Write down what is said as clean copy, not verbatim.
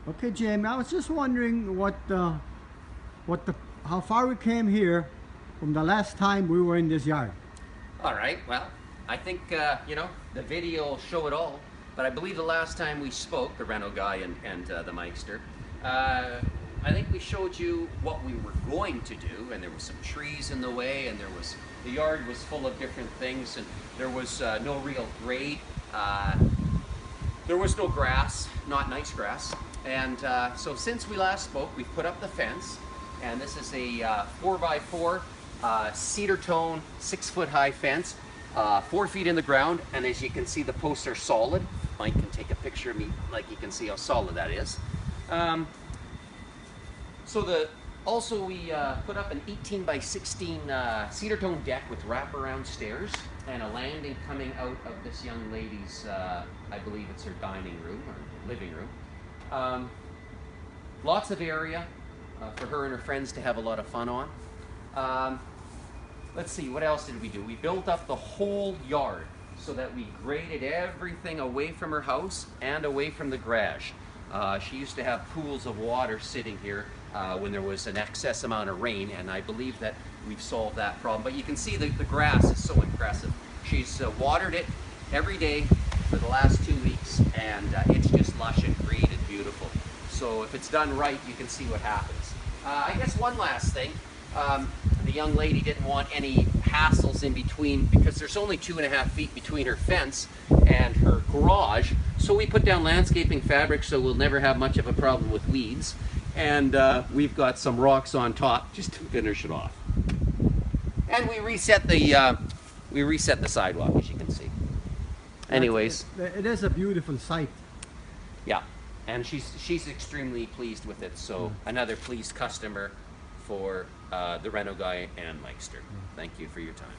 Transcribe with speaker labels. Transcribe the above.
Speaker 1: Okay, Jamie, I was just wondering how far we came here from the last time we were in this yard.
Speaker 2: All right, well, I think, the video will show it all, but I believe the last time we spoke, the Reno Guy and the Meister, I think we showed you what we were going to do, and there was some trees in the way, and the yard was full of different things, and there was no real grade. There was no grass, not nice grass. And so since we last spoke, we've put up the fence, and this is a 4x4 cedar tone, 6-foot high fence, 4 feet in the ground, and as you can see, the posts are solid. Mike can take a picture of me, like you can see how solid that is. Also we put up an 18 by 16 cedar tone deck with wraparound stairs and a landing coming out of this young lady's, I believe it's her dining room or living room. Lots of area for her and her friends to have a lot of fun on. Let's see, what else did we do? We built up the whole yard so that we graded everything away from her house and away from the garage. She used to have pools of water sitting here when there was an excess amount of rain, and I believe that we've solved that problem. But you can see the grass is so impressive. She's watered it every day for the last 2 weeks, and it's just lush and green and beautiful. So if it's done right, you can see what happens. I guess one last thing, the young lady didn't want any hassles in between because there's only 2.5 feet between her fence and her garage. So we put down landscaping fabric so we'll never have much of a problem with weeds. And we've got some rocks on top just to finish it off. And we reset the sidewalk, as you can see. Anyways,
Speaker 1: it is a beautiful sight.
Speaker 2: Yeah, and she's extremely pleased with it. So another pleased customer for the Reno Guy and Meister. Thank you for your time.